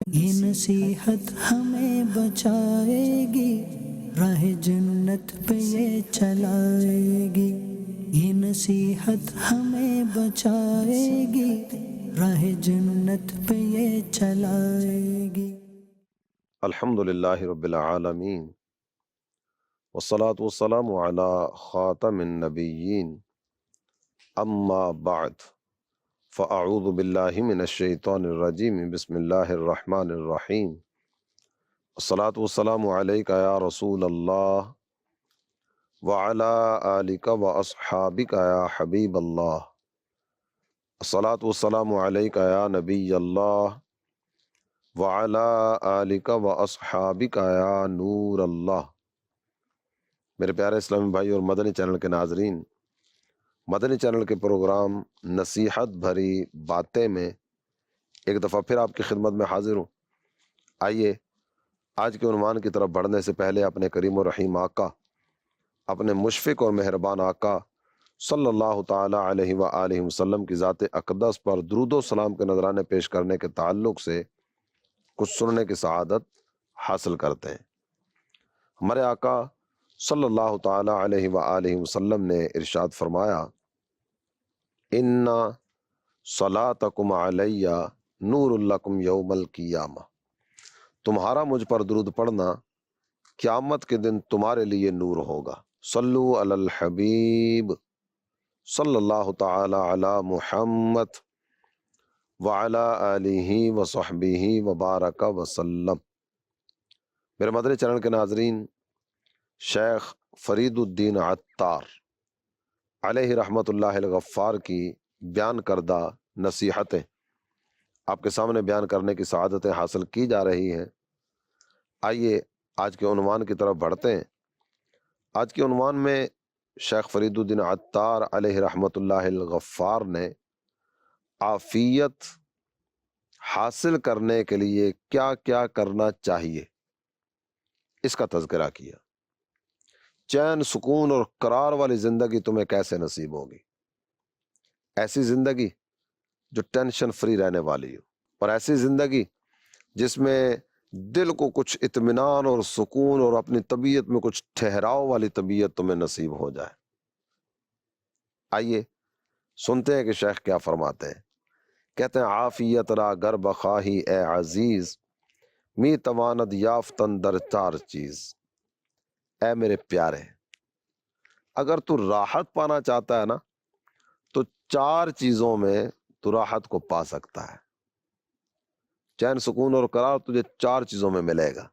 یہ نصیحت ہمیں بچائے گی، راہ جنت پہ یہ چلائے گی۔ یہ نصیحت ہمیں بچائے گی، راہ جنت پہ یہ چلائے گی۔ الحمد للہ رب العالمین والصلاة والسلام علی خاتم النبیین اما بعد فاعوذ باللہ من الشیطان الرجیم بسم اللہ الرحمن الرحیم الصلاة والسلام علیک یا رسول اللہ وعلی آلک واصحابک یا حبیب اللہ الصلاة والسلام علیک یا نبی اللہ وعلی آلک واصحابک یا نور اللہ۔ میرے پیارے اسلامی بھائی اور مدنی چینل کے ناظرین، مدنی چینل کے پروگرام نصیحت بھری باتیں میں ایک دفعہ پھر آپ کی خدمت میں حاضر ہوں۔ آئیے آج کے عنوان کی طرف بڑھنے سے پہلے اپنے کریم و رحیم آقا، اپنے مشفق اور مہربان آقا صلی اللہ تعالی علیہ وآلہ وسلم کی ذات اقدس پر درود و سلام کے نذرانے پیش کرنے کے تعلق سے کچھ سننے کی سعادت حاصل کرتے ہیں۔ ہمارے آقا صلی اللہ تعالی علیہ وآلہ وسلم نے ارشاد فرمایا، ان صلاتکم علی نور لکم یوم القیامہ، تمہارا مجھ پر درود پڑھنا قیامت کے دن تمہارے لیے نور ہوگا۔ صلو علی الحبیب صلی اللہ تعالی علی محمد وعلی آلہ وصحبہ وبارک وسلم۔ میرے مدنی چینل کے ناظرین، شیخ فرید الدین عطار علیہ رحمت اللہ الغفار کی بیان کردہ نصیحتیں آپ کے سامنے بیان کرنے کی سعادتیں حاصل کی جا رہی ہیں۔ آئیے آج کے عنوان کی طرف بڑھتے ہیں۔ آج کے عنوان میں شیخ فرید الدین عطار علیہ رحمت اللہ الغفار نے عافیت حاصل کرنے کے لیے کیا کیا کرنا چاہیے اس کا تذکرہ کیا۔ چین، سکون اور قرار والی زندگی تمہیں کیسے نصیب ہوگی؟ ایسی زندگی جو ٹینشن فری رہنے والی ہو، اور ایسی زندگی جس میں دل کو کچھ اطمینان اور سکون اور اپنی طبیعت میں کچھ ٹھہراؤ والی طبیعت تمہیں نصیب ہو جائے۔ آئیے سنتے ہیں کہ شیخ کیا فرماتے ہیں۔ کہتے ہیں، عافیت را گر بخواہی اے عزیز، می تواند یافتن در چار چیز۔ اے میرے پیارے، اگر تو راحت پانا چاہتا ہے نا تو چار چیزوں میں تو راحت کو پا سکتا ہے۔ چین، سکون اور قرار تجھے چار چیزوں میں ملے گا۔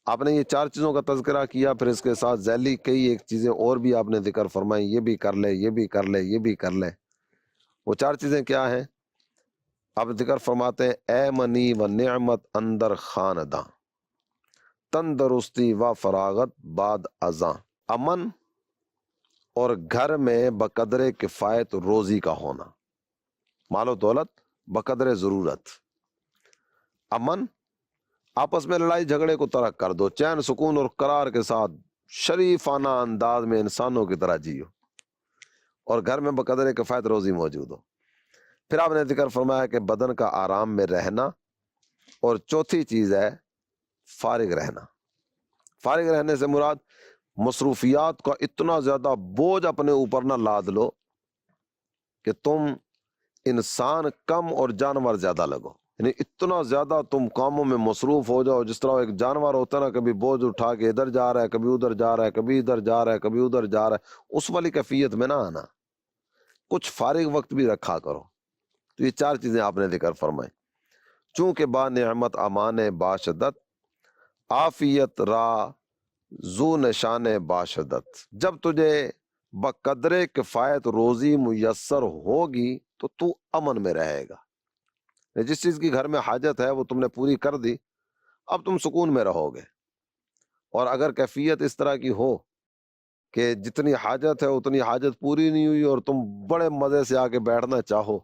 آپ نے یہ چار چیزوں کا تذکرہ کیا، پھر اس کے ساتھ ذیلی کئی ایک چیزیں اور بھی آپ نے ذکر فرمائی، یہ بھی کر لے، یہ بھی کر لے، یہ بھی کر لے۔ وہ چار چیزیں کیا ہیں؟ آپ ذکر فرماتے ہیں، اے منی و نعمت اندر خانداں، تندرستی و فراغت بعد ازاں، امن اور گھر میں بقدر کفایت روزی کا ہونا، مال و دولت بقدر ضرورت، امن، آپس میں لڑائی جھگڑے کو ترک کر دو، چین، سکون اور قرار کے ساتھ شریفانہ انداز میں انسانوں کی طرح جیو، اور گھر میں بقدر کفایت روزی موجود ہو۔ پھر آپ نے ذکر فرمایا کہ بدن کا آرام میں رہنا، اور چوتھی چیز ہے فارغ رہنا۔ فارغ رہنے سے مراد مصروفیات کا اتنا زیادہ بوجھ اپنے اوپر نہ لاد لو کہ تم انسان کم اور جانور زیادہ لگو، یعنی اتنا زیادہ تم کاموں میں مصروف ہو جاؤ جس طرح ایک جانور ہوتا ہے نا، کبھی بوجھ اٹھا کے ادھر جا رہا ہے، کبھی ادھر جا رہا ہے، کبھی ادھر جا رہا ہے، کبھی ادھر جا رہا ہے، اس والی کیفیت میں نہ آنا، کچھ فارغ وقت بھی رکھا کرو۔ تو یہ چار چیزیں آپ نے ذکر فرمائی۔ چونکہ با نعمت امان باشدت، عافیت را زو نشان باشدت، جب تجھے بقدر کفایت روزی میسر ہوگی تو امن میں رہے گا۔ جس چیز کی گھر میں حاجت ہے وہ تم نے پوری کر دی، اب تم سکون میں رہو گے۔ اور اگر کیفیت اس طرح کی ہو کہ جتنی حاجت ہے اتنی حاجت پوری نہیں ہوئی اور تم بڑے مزے سے آ کے بیٹھنا چاہو،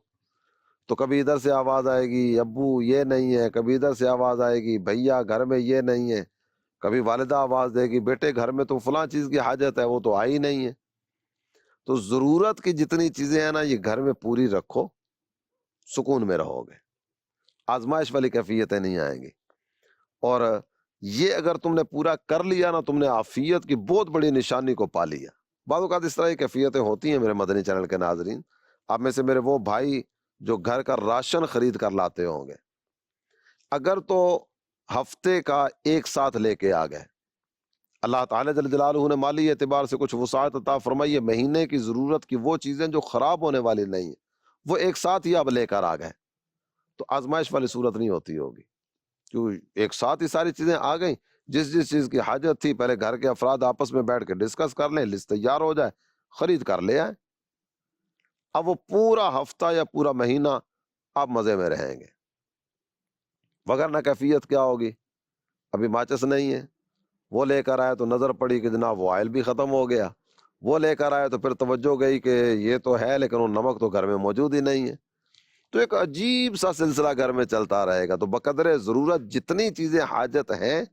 تو کبھی ادھر سے آواز آئے گی ابو یہ نہیں ہے، کبھی ادھر سے آواز آئے گی بھیا گھر میں یہ نہیں ہے، کبھی والدہ آواز دے گی بیٹے گھر میں تو فلاں چیز کی حاجت ہے وہ تو آئی نہیں ہے۔ تو ضرورت کی جتنی چیزیں ہیں نا یہ گھر میں پوری رکھو، سکون میں رہو گے۔ آزمائش والی کیفیتیں نہیں آئیں گی۔ اور یہ اگر تم نے پورا کر لیا نا، تم نے عافیت کی بہت بڑی نشانی کو پا لیا۔ بعض اوقات اس طرح کی کیفیتیں ہوتی ہیں میرے مدنی چینل کے ناظرین، آپ میں سے میرے وہ بھائی جو گھر کا راشن خرید کر لاتے ہوں گے، اگر تو ہفتے کا ایک ساتھ لے کے آ گئے، اللہ تعالیٰ جل جلالہ نے مالی اعتبار سے کچھ وسعت عطا فرمائی ہے، مہینے کی ضرورت کی وہ چیزیں جو خراب ہونے والی نہیں ہیں وہ ایک ساتھ ہی آپ لے کر آ گئے، تو آزمائش والی صورت نہیں ہوتی ہوگی، کیوں ایک ساتھ ہی ساری چیزیں آ گئیں۔ جس جس چیز کی حاجت تھی پہلے گھر کے افراد آپس میں بیٹھ کے ڈسکس کر لیں، لسٹ تیار ہو جائے، خرید کر لے آئیں، اب وہ پورا ہفتہ یا پورا مہینہ آپ مزے میں رہیں گے۔ وگرنہ کیفیت کیا ہوگی؟ ابھی ماچس نہیں ہے، وہ لے کر آئے تو نظر پڑی کہ جناب وہ آئل بھی ختم ہو گیا، وہ لے کر آئے تو پھر توجہ گئی کہ یہ تو ہے لیکن وہ نمک تو گھر میں موجود ہی نہیں ہے، تو ایک عجیب سا سلسلہ گھر میں چلتا رہے گا۔ تو بقدر ضرورت جتنی چیزیں حاجت ہیں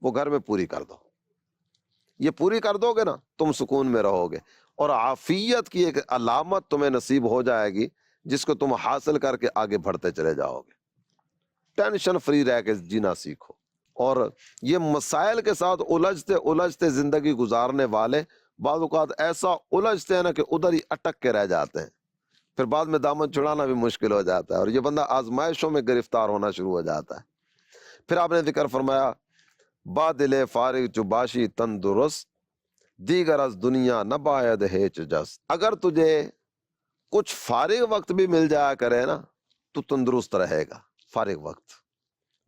وہ گھر میں پوری کر دو، یہ پوری کر دو گے نا تم سکون میں رہو گے، اور عافیت کی ایک علامت تمہیں نصیب ہو جائے گی جس کو تم حاصل کر کے آگے بڑھتے چلے جاؤ گے، ٹینشن فری رہ کے جینا سیکھو۔ اور یہ مسائل کے ساتھ الجھتے زندگی گزارنے والے بعض اوقات ایسا الجھتے ہیں نا کہ ادھر ہی اٹک کے رہ جاتے ہیں، پھر بعد میں دامن چھڑانا بھی مشکل ہو جاتا ہے، اور یہ بندہ آزمائشوں میں گرفتار ہونا شروع ہو جاتا ہے۔ پھر آپ نے ذکر فرمایا با دل فارغ چباشی تندرست، دیگر از دنیا نہ باید ہیچ جس۔ اگر تجھے کچھ فارغ وقت بھی مل جایا کرے نا تو تندرست رہے گا۔ فارغ وقت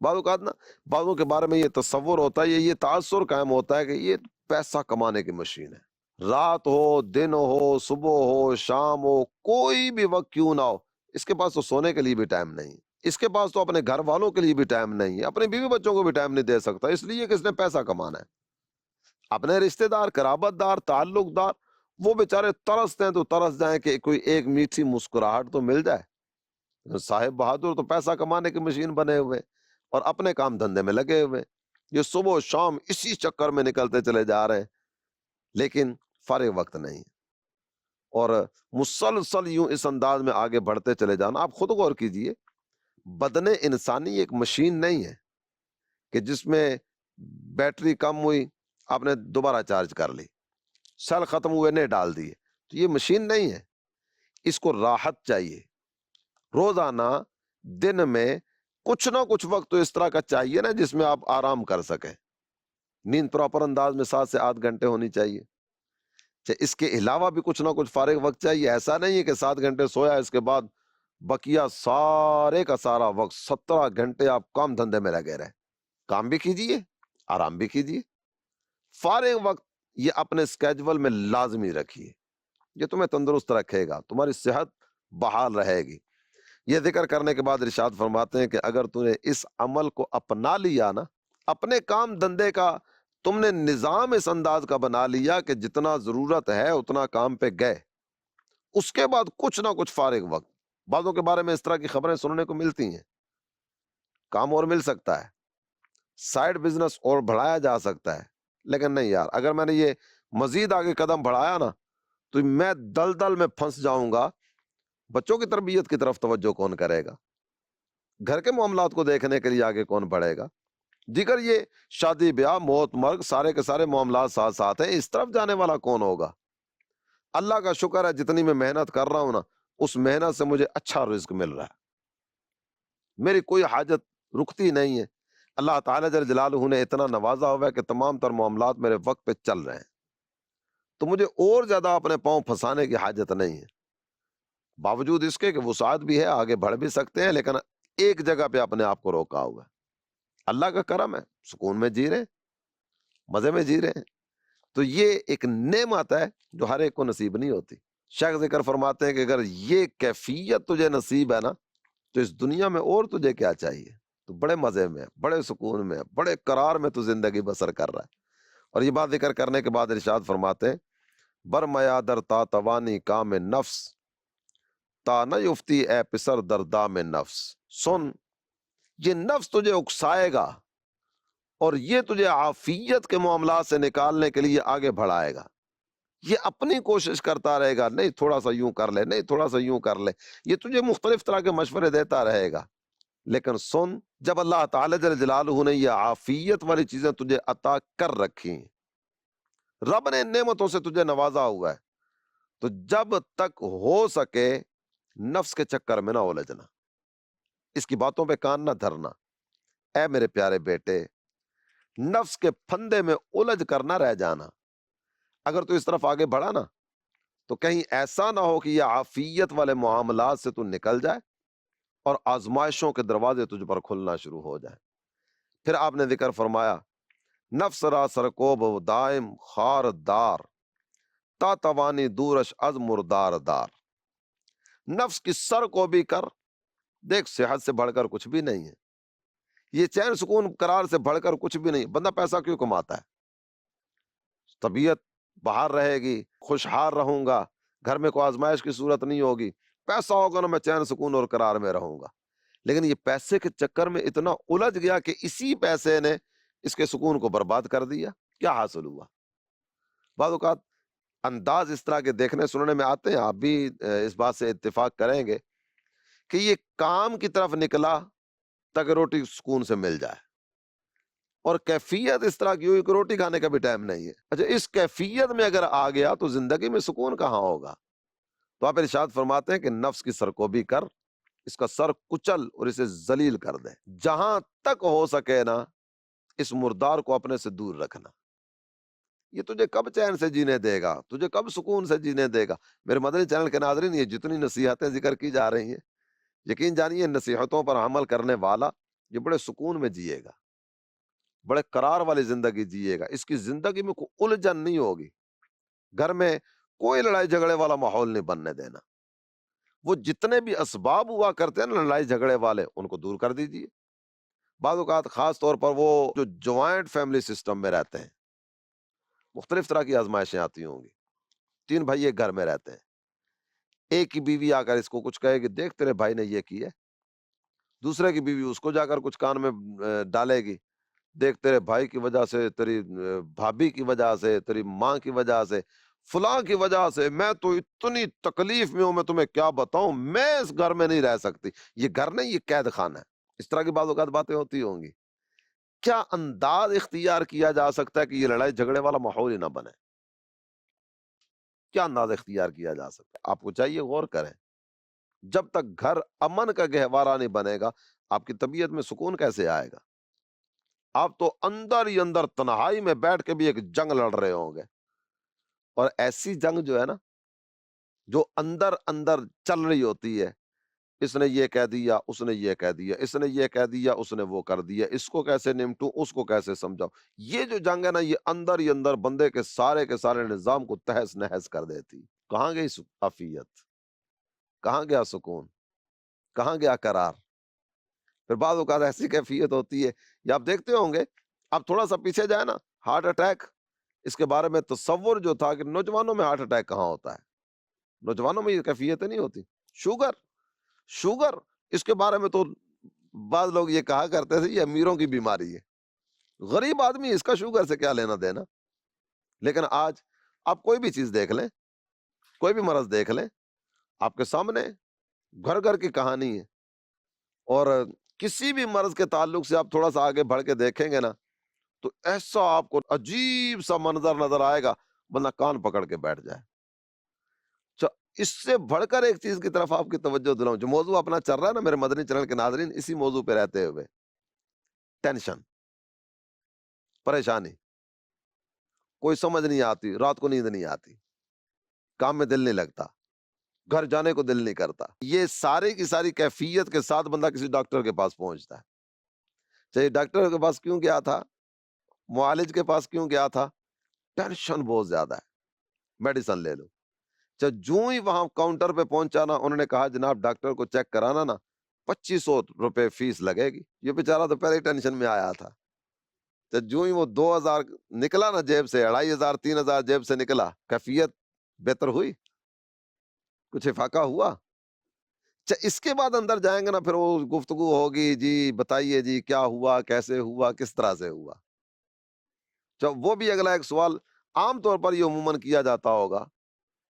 بعض اوقات نا بعضوں کے بارے میں یہ تصور ہوتا ہے، یہ تاثر قائم ہوتا ہے کہ یہ پیسہ کمانے کی مشین ہے، رات ہو دن ہو صبح ہو شام ہو کوئی بھی وقت کیوں نہ ہو، اس کے پاس تو سونے کے لیے بھی ٹائم نہیں، اس کے پاس تو اپنے گھر والوں کے لیے بھی ٹائم نہیں ہے، اپنے بیوی بچوں کو بھی ٹائم نہیں دے سکتا، اس لیے کہ اس نے پیسہ کمانا ہے۔ اپنے رشتہ دار، قرابت دار، تعلق دار وہ بیچارے ترستے ہیں تو ترس جائیں کہ کوئی ایک میٹھی مسکراہٹ تو مل جائے۔ صاحب بہادر تو پیسہ کمانے کی مشین بنے ہوئے اور اپنے کام دھندے میں لگے ہوئے، یہ صبح و شام اسی چکر میں نکلتے چلے جا رہے ہیں، لیکن فارغ وقت نہیں، اور مسلسل یوں اس انداز میں آگے بڑھتے چلے جانا۔ آپ خود غور کیجئے، بدن انسانی ایک مشین نہیں ہے کہ جس میں بیٹری کم ہوئی آپ نے دوبارہ چارج کر لی، سیل ختم ہوئے نے ڈال دیے، تو یہ مشین نہیں ہے، اس کو راحت چاہیے۔ روزانہ دن میں کچھ نہ کچھ وقت تو اس طرح کا چاہیے نا جس میں آپ آرام کر سکیں، نیند پراپر انداز میں 7 سے 8 گھنٹے ہونی چاہیے، اس کے علاوہ بھی کچھ نہ کچھ فارغ وقت چاہیے۔ ایسا نہیں ہے کہ 7 گھنٹے سویا اس کے بعد بقیہ سارے کا سارا وقت 17 گھنٹے آپ کام دھندے میں لگے رہے، کام بھی کیجئے آرام بھی کیجئے۔ فارغ وقت یہ اپنے اسکیجول میں لازمی رکھیے، یہ تمہیں تندرست رکھے گا، تمہاری صحت بحال رہے گی۔ یہ ذکر کرنے کے بعد ارشاد فرماتے ہیں کہ اگر تم نے اس عمل کو اپنا لیا نا، اپنے کام دندے کا تم نے نظام اس انداز کا بنا لیا کہ جتنا ضرورت ہے اتنا کام پہ گئے، اس کے بعد کچھ نہ کچھ فارغ وقت۔ بعضوں کے بارے میں اس طرح کی خبریں سننے کو ملتی ہیں، کام اور مل سکتا ہے، سائیڈ بزنس اور بڑھایا جا سکتا ہے، لیکن نہیں یار، اگر میں نے یہ مزید آگے قدم بڑھایا نا تو میں دلدل میں پھنس جاؤں گا، بچوں کی تربیت کی طرف توجہ کون کرے گا، گھر کے معاملات کو دیکھنے کے لیے آگے کون بڑھے گا، دیگر یہ شادی بیاہ موت مرگ سارے کے سارے معاملات ساتھ ساتھ ہیں، اس طرف جانے والا کون ہوگا۔ اللہ کا شکر ہے جتنی میں محنت کر رہا ہوں نا اس محنت سے مجھے اچھا رزق مل رہا ہے، میری کوئی حاجت رکتی نہیں ہے، اللہ تعالیٰ جل جلالہ نے اتنا نوازا ہوا ہے کہ تمام تر معاملات میرے وقت پہ چل رہے ہیں، تو مجھے اور زیادہ اپنے پاؤں پھنسانے کی حاجت نہیں ہے، باوجود اس کے کہ وسعت بھی ہے آگے بڑھ بھی سکتے ہیں، لیکن ایک جگہ پہ اپنے آپ کو روکا ہوا ہے۔ اللہ کا کرم ہے، سکون میں جی رہے ہیں، مزے میں جی رہے ہیں، تو یہ ایک نعمت ہے جو ہر ایک کو نصیب نہیں ہوتی۔ شیخ ذکر فرماتے ہیں کہ اگر یہ کیفیت تجھے نصیب ہے نا تو اس دنیا میں اور تجھے کیا چاہیے، تو بڑے مزے میں بڑے سکون میں بڑے قرار میں تو زندگی بسر کر رہا ہے۔ اور یہ بات ذکر کرنے کے بعد ارشاد فرماتے ہیں برمیادر تا توانی کام نفس تا نہ یفتی اے پسر در دام نفس۔ سن، یہ نفس تجھے اکسائے گا اور یہ تجھے عافیت کے معاملات سے نکالنے کے لیے آگے بڑھائے گا، یہ اپنی کوشش کرتا رہے گا، نہیں تھوڑا سا یوں کر لے، نہیں تھوڑا سا یوں کر لے، یہ تجھے مختلف طرح کے مشورے دیتا رہے گا، لیکن سن، جب اللہ تعالی جل جلالہ نے یہ عافیت والی چیزیں تجھے عطا کر رکھی ہیں، رب نے ان نعمتوں سے تجھے نوازا ہوا ہے، تو جب تک ہو سکے نفس کے چکر میں نہ الجھنا، اس کی باتوں پہ کان نہ دھرنا۔ اے میرے پیارے بیٹے، نفس کے پھندے میں الجھ کر نہ رہ جانا۔ اگر تو اس طرف آگے بڑھا نا، تو کہیں ایسا نہ ہو کہ یہ عافیت والے معاملات سے تو نکل جائے اور آزمائشوں کے دروازے تجھ پر کھلنا شروع ہو جائے۔ پھر آپ نے ذکر فرمایا، نفس را سرکوب و دائم خار دار، تا توانی دورش از مردار دار۔ نفس کی سر کو بھی کر، دیکھ صحت سے بڑھ کر کچھ بھی نہیں ہے، یہ چین سکون قرار سے بڑھ کر کچھ بھی نہیں۔ بندہ پیسہ کیوں کماتا ہے؟ طبیعت باہر رہے گی، خوشحال رہوں گا، گھر میں کوئی آزمائش کی صورت نہیں ہوگی، پیسہ ہوگا نا، میں چین سکون اور قرار میں رہوں گا۔ لیکن یہ پیسے کے چکر میں اتنا الجھ گیا کہ اسی پیسے نے اس کے سکون کو برباد کر دیا۔ کیا حاصل ہوا؟ بعض اوقات انداز اس طرح کے دیکھنے سننے میں آتے ہیں، آپ بھی اس بات سے اتفاق کریں گے کہ یہ کام کی طرف نکلا تاکہ روٹی سکون سے مل جائے، اور کیفیت اس طرح کی ہوئی کہ روٹی کھانے کا بھی ٹائم نہیں ہے۔ اچھا، اس کیفیت میں اگر آ گیا تو زندگی میں سکون کہاں ہوگا؟ تو آپ ارشاد فرماتے ہیں کہ نفس کی سرکوبی کر، اس کا سر کچل اور اسے ذلیل کر دے۔ جہاں تک ہو سکے نا، اس مردار کو اپنے سے دور رکھنا۔ یہ تجھے کب چین سے جینے دے گا؟ تجھے کب سکون سے جینے دے گا؟ میرے مدنی چینل کے ناظرین، یہ جتنی نصیحتیں ذکر کی جا رہی ہیں، یقین جانیے نصیحتوں پر عمل کرنے والا یہ بڑے سکون میں جیے گا، بڑے قرار والی زندگی جیے گا، اس کی زندگی میں کوئی الجھن نہیں ہوگی، گھر میں کوئی لڑائی جھگڑے والا ماحول نہیں بننے دینا۔ وہ جتنے بھی اسباب ہوا کرتے ہیں نا لڑائی جھگڑے والے، ان کو دور کر دیجیے۔ بعض اوقات خاص طور پر وہ جو جوائنٹ فیملی سسٹم میں رہتے ہیں، مختلف طرح کی آزمائشیں آتی ہوں گی، تین بھائی ایک گھر میں رہتے ہیں، ایک کی بیوی آ کر اس کو کچھ کہے گی، دیکھ تیرے بھائی نے یہ کی ہے، دوسرے کی بیوی اس کو جا کر کچھ کان میں ڈالے گی، دیکھ تیرے بھائی کی وجہ سے، تیری بھابھی کی وجہ سے، تیری ماں کی وجہ سے، فلاں کی وجہ سے میں تو اتنی تکلیف میں ہوں، میں تمہیں کیا بتاؤں، میں اس گھر میں نہیں رہ سکتی۔ یہ گھر نہیں، یہ قید خانہ ہے۔ اس طرح کی بعض اوقات باتیں ہوتی ہوں گی۔ کیا انداز اختیار کیا جا سکتا ہے کہ یہ لڑائی جھگڑے والا ماحول ہی نہ بنے؟ کیا انداز اختیار کیا جا سکتا ہے؟ آپ کو چاہیے غور کریں۔ جب تک گھر امن کا گہوارہ نہیں بنے گا، آپ کی طبیعت میں سکون کیسے آئے گا؟ آپ تو اندر ہی اندر تنہائی میں بیٹھ کے بھی ایک جنگ لڑ رہے ہوں گے، اور ایسی جنگ جو ہے نا، جو اندر اندر چل رہی ہوتی ہے، اس نے یہ کہہ دیا، اس نے یہ کہہ دیا، اس نے یہ کہہ دیا، اس نے وہ کر دیا، اس کو کیسے نمٹوں، اس کو کیسے سمجھاؤ۔ یہ جو جنگ ہے نا، یہ اندر ہی اندر بندے کے سارے نظام کو تہس نہس کر دیتی۔ کہاں گئی عافیت؟ کہاں گیا سکون؟ کہاں گیا قرار؟ پھر بعض اوقات ایسی کیفیت ہوتی ہے، یا آپ دیکھتے ہوں گے، آپ تھوڑا سا پیچھے جائیں نا، ہارٹ اٹیک، اس کے بارے میں تصور جو تھا کہ نوجوانوں میں ہارٹ اٹیک کہاں ہوتا ہے، نوجوانوں میں یہ کیفیتیں نہیں ہوتی۔ شوگر اس کے بارے میں تو بعض لوگ یہ کہا کرتے تھے یہ امیروں کی بیماری ہے، غریب آدمی اس کا شوگر سے کیا لینا دینا۔ لیکن آج آپ کوئی بھی چیز دیکھ لیں، کوئی بھی مرض دیکھ لیں، آپ کے سامنے گھر گھر کی کہانی ہے، اور کسی بھی مرض کے تعلق سے آپ تھوڑا سا آگے بڑھ کے دیکھیں گے نا، تو ایسا آپ کو عجیب سا منظر نظر آئے گا، بندہ کان پکڑ کے بیٹھ جائے۔ اچھا، اس سے بڑھ کر ایک چیز کی طرف آپ کی توجہ دلاؤں، جو موضوع اپنا چل رہا ہے نا میرے مدنی چینل کے ناظرین، اسی موضوع پہ رہتے ہوئے، ٹینشن، پریشانی، کوئی سمجھ نہیں آتی، رات کو نیند نہیں آتی، کام میں دل نہیں لگتا، گھر جانے کو دل نہیں کرتا۔ یہ ساری کی ساری کیفیت کے ساتھ بندہ کسی ڈاکٹر کے پاس پہنچتا ہے۔ چاہیے ڈاکٹر کے پاس کیوں گیا تھا، معالج کے پاس کیوں گیا تھا؟ ٹینشن بہت زیادہ ہے، میڈیسن لے لو۔ جب جوں ہی وہاں کاؤنٹر پہ پہنچا نا، انہوں نے کہا جناب ڈاکٹر کو چیک کرانا نا، 2500 روپے فیس لگے گی۔ یہ بیچارہ تو پہلے ہی ٹینشن میں آیا تھا۔ جب جوں ہی وہ 2000 نکلا نا جیب سے، 2500 3000 جیب سے نکلا، کیفیت بہتر ہوئی؟ کچھ افاقہ ہوا؟ اس کے بعد اندر جائیں گے نا، پھر وہ گفتگو ہوگی، جی بتائیے جی کیا ہوا، کیسے ہوا، کس طرح سے ہوا۔ جب وہ بھی اگلا ایک سوال عام طور پر یہ عموماً کیا جاتا ہوگا،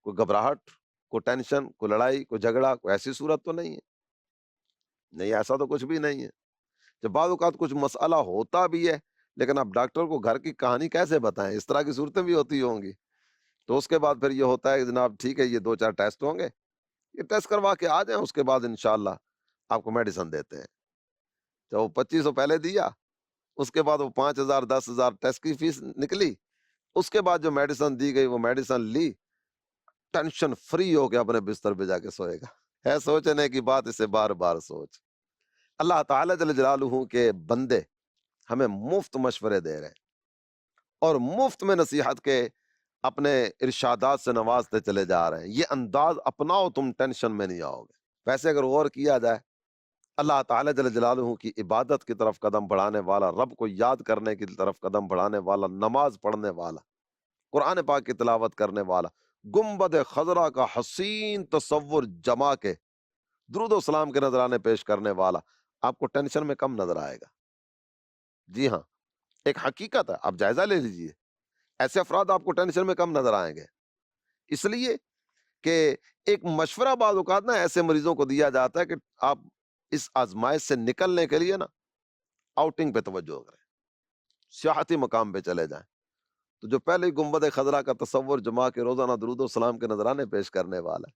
کوئی گھبراہٹ، کوئی ٹینشن، کوئی لڑائی، کوئی جھگڑا، کوئی ایسی صورت تو نہیں ہے؟ نہیں، ایسا تو کچھ بھی نہیں ہے۔ جب بعض اوقات کچھ مسئلہ ہوتا بھی ہے لیکن آپ ڈاکٹر کو گھر کی کہانی کیسے بتائیں؟ اس طرح کی صورتیں بھی ہوتی ہوں گی۔ تو اس کے بعد پھر یہ ہوتا ہے کہ جناب ٹھیک ہے، یہ 2-4 ٹیسٹ ہوں گے، یہ ٹیسٹ کروا کے آ جائیں، اس کے بعد انشاءاللہ آپ کو میڈیسن دیتے ہیں۔ تو وہ 2500 پہلے دیا، اس کے بعد وہ 5000 10,000 ٹیسٹ کی فیس نکلی، اس کے بعد جو میڈیسن دی گئی وہ میڈیسن لی، ٹینشن فری ہو کے اپنے بستر پہ جا کے سوئے گا۔ ہے سوچنے کی بات، اسے بار بار سوچ۔ اللہ تعالیٰ جل جلالہ کے بندے ہمیں مفت مشورے دے رہے ہیں اور مفت میں نصیحت کے اپنے ارشادات سے نوازتے چلے جا رہے ہیں۔ یہ انداز اپناؤ، تم ٹینشن میں نہیں آؤ گے۔ ویسے اگر غور کیا جائے، اللہ تعالیٰ جل جلالہ کی عبادت کی طرف قدم بڑھانے والا، رب کو یاد کرنے کی طرف قدم بڑھانے والا، نماز پڑھنے والا، قرآن پاک کی تلاوت کرنے والا، گنبد خضرا کا حسین تصور جما کے درود و سلام کے نذرانے پیش کرنے والا آپ کو ٹینشن میں کم نظر آئے گا۔ جی ہاں، ایک حقیقت ہے، آپ جائزہ لے لیجئے، ایسے افراد آپ کو ٹینشن میں کم نظر آئیں گے، اس لیے کہ ایک مشورہ بعض اوقات نا ایسے مریضوں کو دیا جاتا ہے کہ آپ اس آزمائش سے نکلنے کے لیے نا آؤٹنگ پہ توجہ کریں، سیاحتی مقام پہ چلے جائیں۔ تو جو پہلے ہی گنبد خضرا کا تصور جما کے روزانہ درود و سلام کے نذرانے پیش کرنے والا ہے،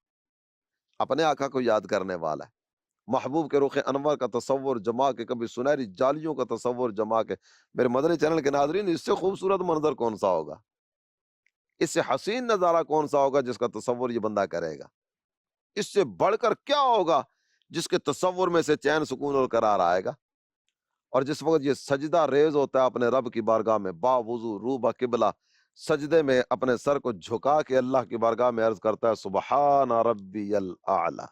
اپنے آقا کو یاد کرنے والا ہے، محبوب کے رخ انور کا تصور جما کے، کبھی سنہری جالیوں کا تصور جما کے، میرے مدنی چینل کے ناظرین، اس سے خوبصورت منظر کون سا ہوگا، اس سے حسین نظارہ کون سا ہوگا جس کا تصور یہ بندہ کرے گا؟ اس سے بڑھ کر کیا ہوگا جس کے تصور میں سے چین سکون اور قرار آئے گا؟ اور جس وقت یہ سجدہ ریز ہوتا ہے اپنے رب کی بارگاہ میں، با وضو رو با قبلہ سجدے میں اپنے سر کو جھکا کے اللہ کی بارگاہ میں عرض کرتا ہے سبحان ربی الاعلی،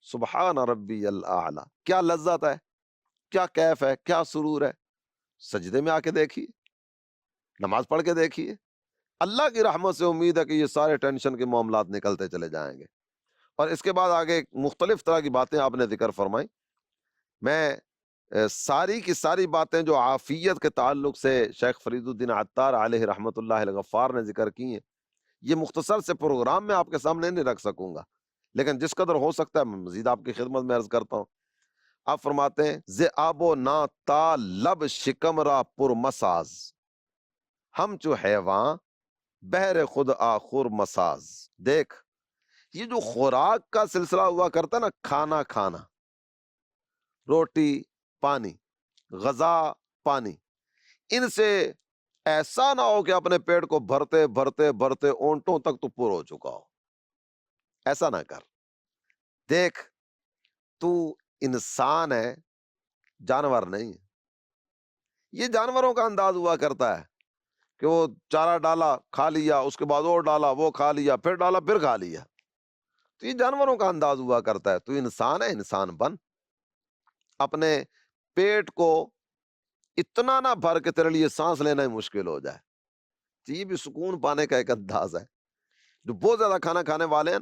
سبحان ربی الاعلی، کیا لذت ہے، کیا کیف ہے، کیا سرور ہے؟ سجدے میں آ کے دیکھیے، نماز پڑھ کے دیکھیے، اللہ کی رحمت سے امید ہے کہ یہ سارے ٹینشن کے معاملات نکلتے چلے جائیں گے۔ اور اس کے بعد آگے مختلف طرح کی باتیں آپ نے ذکر فرمائی، میں ساری کی ساری باتیں جو عافیت کے تعلق سے شیخ فرید الدین عطار علیہ رحمت اللہ الغفار نے ذکر کی ہیں، یہ مختصر سے پروگرام میں آپ کے سامنے نہیں رکھ سکوں گا، لیکن جس قدر ہو سکتا ہے میں مزید آپ کی خدمت میں عرض کرتا ہوں۔ آپ فرماتے ہیں ز آب و نا تا لب شکم را پر مساز، ہم چو حیواں بہر خود آخر مساز۔ دیکھ، یہ جو خوراک کا سلسلہ ہوا کرتا ہے نا، کھانا کھانا، روٹی پانی، غذا پانی، ان سے ایسا نہ ہو کہ اپنے پیٹ کو بھرتے بھرتے بھرتے اونٹوں تک تو پر ہو چکا ہو، ایسا نہ کر۔ دیکھ، تو انسان ہے، جانور نہیں ہے۔ یہ جانوروں کا انداز ہوا کرتا ہے کہ وہ چارہ ڈالا کھا لیا، اس کے بعد اور ڈالا وہ کھا لیا، پھر ڈالا پھر کھا لیا، تو یہ جانوروں کا انداز ہوا کرتا ہے۔ تو انسان ہے، انسان بن، اپنے پیٹ کو اتنا نہ بھر کہ تیرے لیے سانس لینا ہی مشکل ہو جائے۔ تو یہ بھی سکون پانے کا ایک انداز ہے۔ جو بہت زیادہ کھانا کھانے والے ہیں،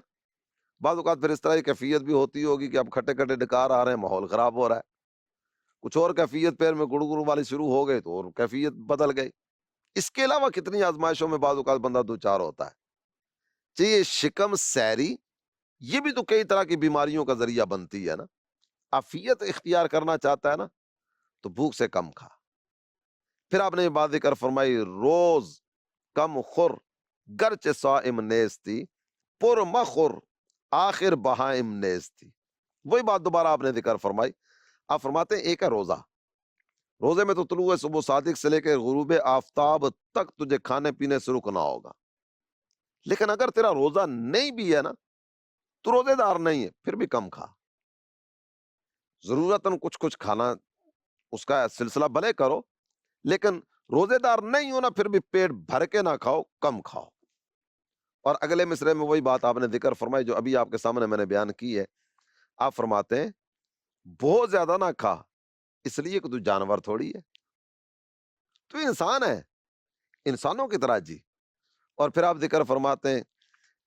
بعض اوقات پھر اس طرح کی کیفیت بھی ہوتی ہوگی کہ اب کھٹے کھٹے ڈکار آ رہے ہیں، ماحول خراب ہو رہا ہے، کچھ اور کیفیت پیر میں گڑ گڑ والی شروع ہو گئی تو اور کیفیت بدل گئی۔ اس کے علاوہ کتنی آزمائشوں میں بعض اوقات بندہ دو چار ہوتا ہے۔ چاہیے شکم سیری، یہ بھی تو کئی طرح کی بیماریوں کا ذریعہ بنتی ہے نا۔ عافیت اختیار کرنا چاہتا ہے نا تو بھوک سے کم کھا۔ پھر آپ نے یہ بات ذکر فرمائی، روز کم خور گرچہ صائم نیستی، پر مخور آخر بہائم نیستی۔ وہی بات دوبارہ آپ نے ذکر فرمائی۔ آپ فرماتے ہیں ایک ہے روزہ، روزے میں تو طلوع صبح صادق سے لے کے غروب آفتاب تک تجھے کھانے پینے سے رکنا ہوگا، لیکن اگر تیرا روزہ نہیں بھی ہے نا، تو روزے دار نہیں ہے، پھر بھی کم کھا، ضرورتاً کچھ کچھ کھانا اس کا سلسلہ بھلے کرو، لیکن روزے دار نہیں ہونا پھر بھی پیٹ بھر کے نہ کھاؤ، کم کھاؤ۔ اور اگلے مصرے میں وہی بات آپ نے ذکر فرمائی جو ابھی آپ کے سامنے میں نے بیان کی ہے۔ آپ فرماتے ہیں بہت زیادہ نہ کھا، اس لیے کہ تو جانور تھوڑی ہے، تو انسان ہے، انسانوں کی طرح جی۔ اور پھر آپ ذکر فرماتے ہیں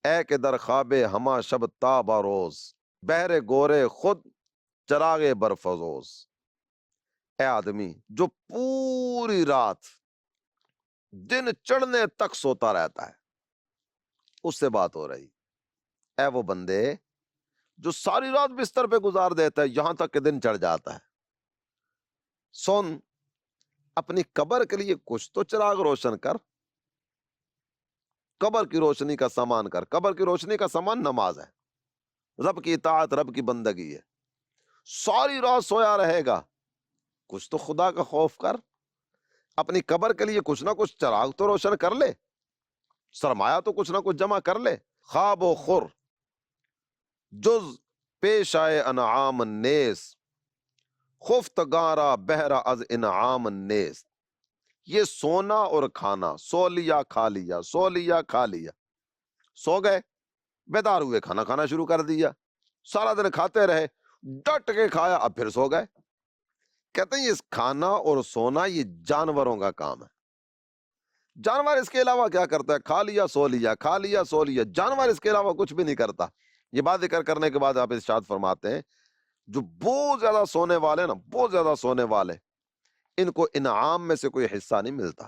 اے کہ در خواب ہما شب تابا روز، بہر گورے خود چراغ برفروز۔ اے آدمی جو پوری رات دن چڑھنے تک سوتا رہتا ہے، اس سے بات ہو رہی۔ اے وہ بندے جو ساری رات بستر پہ گزار دیتا ہے یہاں تک کہ دن چڑھ جاتا ہے۔ سن، اپنی قبر کے لیے کچھ تو چراغ روشن کر، قبر کی روشنی کا سامان کر۔ قبر کی روشنی کا سامان نماز ہے، رب کی اطاعت، رب کی بندگی ہے۔ ساری رات سویا رہے گا، کچھ تو خدا کا خوف کر، اپنی قبر کے لیے کچھ نہ کچھ چراغ تو روشن کر لے، سرمایہ تو کچھ نہ کچھ جمع کر لے۔ خواب و خور جز پیش آئے انعام النیس، خفتگارا بہرا از انعام النیس۔ یہ سونا اور کھانا، سو لیا کھا لیا، سو لیا کھا لیا، سو گئے، بیدار ہوئے، کھانا کھانا شروع کر دیا، سارا دن کھاتے رہے، ڈٹ کے کھایا، اب پھر سو گئے۔ کہتے ہیں یہ کھانا اور سونا یہ جانوروں کا کام ہے۔ جانور اس کے علاوہ کیا کرتا ہے؟ کھا لیا سو لیا، کھا لیا سو لیا، جانور اس کے علاوہ کچھ بھی نہیں کرتا۔ یہ بات ذکر کرنے کے بعد آپ ارشاد فرماتے ہیں جو بہت زیادہ سونے والے نا، بہت زیادہ سونے والے، ان کو انعام میں سے کوئی حصہ نہیں ملتا۔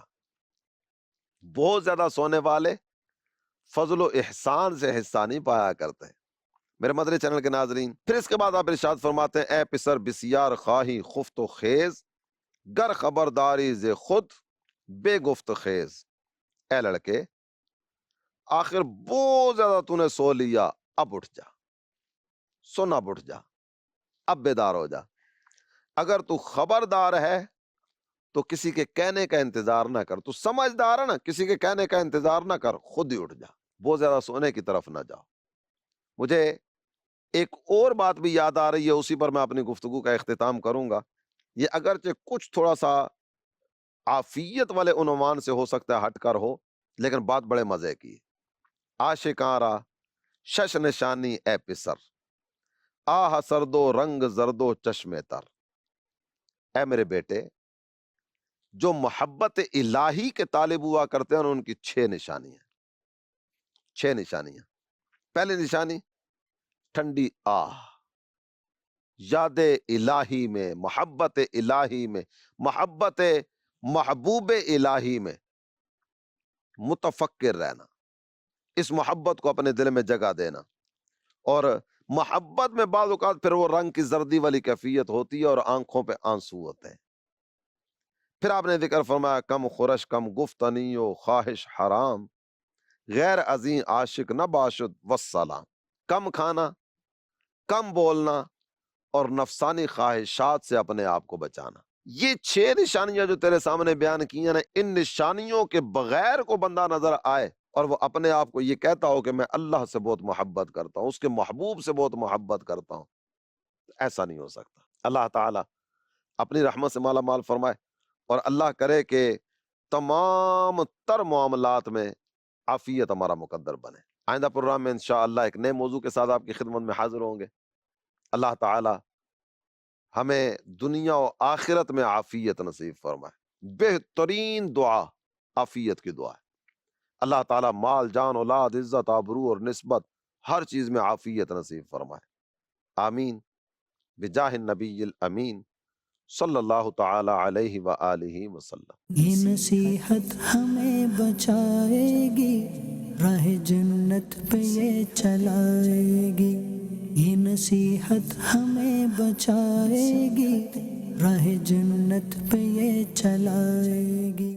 بہت زیادہ سونے والے فضل و احسان سے حصہ نہیں پایا کرتے۔ میرے مدنی چینل کے ناظرین، پھر اس کے بعد آپ ارشاد فرماتے ہیں اے پسر بسیار خواہی خفت و خیز، گر خبرداری ز خود بے گفت خیز۔ اے لڑکے، آخر بہت زیادہ تو نے سو لیا، اب اٹھ جا، سن اب اٹھ جا، اب بیدار ہو جا۔ اگر تو خبردار ہے تو کسی کے کہنے کا انتظار نہ کر، تو سمجھدار ہے نا، کسی کے کہنے کا انتظار نہ کر، خود ہی اٹھ جا، بہت زیادہ سونے کی طرف نہ جاؤ۔ مجھے ایک اور بات بھی یاد آ رہی ہے، اسی پر میں اپنی گفتگو کا اختتام کروں گا۔ یہ اگرچہ کچھ تھوڑا سا عافیت والے عنوان سے ہو سکتا ہے ہٹ کر ہو، لیکن بات بڑے مزے کی۔ عاشقاں را شش نشانی اے پسر، آہ سردو رنگ زردو چشم تر۔ اے میرے بیٹے، جو محبت الہی کے طالب ہوا کرتے ہیں ان کی 6 نشانیاں، 6 نشانیاں۔ پہلی نشانی ٹھنڈی آہ، یاد الہی میں، محبت الہی میں، محبت محبوب الہی میں متفکر رہنا، اس محبت کو اپنے دل میں جگہ دینا۔ اور محبت میں بعض اوقات پھر وہ رنگ کی زردی والی کیفیت ہوتی ہے اور آنکھوں پہ آنسو ہوتے ہیں۔ پھر آپ نے ذکر فرمایا کم خورش کم گفتنی و خواہش حرام، غیر عظیم عاشق نہ باشد والسلام۔ کم کھانا، کم بولنا اور نفسانی خواہشات سے اپنے آپ کو بچانا۔ یہ 6 نشانیاں جو تیرے سامنے بیان کی ہیں نا، ان نشانیوں کے بغیر کو بندہ نظر آئے اور وہ اپنے آپ کو یہ کہتا ہو کہ میں اللہ سے بہت محبت کرتا ہوں، اس کے محبوب سے بہت محبت کرتا ہوں، ایسا نہیں ہو سکتا۔ اللہ تعالیٰ اپنی رحمت سے مالا مال فرمائے، اور اللہ کرے کہ تمام تر معاملات میں عافیت ہمارا مقدر بنے۔ آئندہ پروگرام میں انشاءاللہ ایک نئے موضوع کے ساتھ آپ کی خدمت میں حاضر ہوں گے۔ اللہ تعالی ہمیں دنیا و آخرت میں عافیت نصیب فرمائے۔ بہترین دعا عافیت کی دعا ہے۔ اللہ تعالیٰ مال جان اولاد عزت آبرو اور نسبت ہر چیز میں عافیت نصیب فرمائے، آمین بجاہ النبی الامین صلی اللہ تعالی علیہ وآلہ وسلم۔ یہ نصیحت ہمیں بچائے گی، راہ جنت پہ یہ چلائے گی۔ یہ نصیحت ہمیں بچائے گی، راہ جنت پہ یہ چلائے گی۔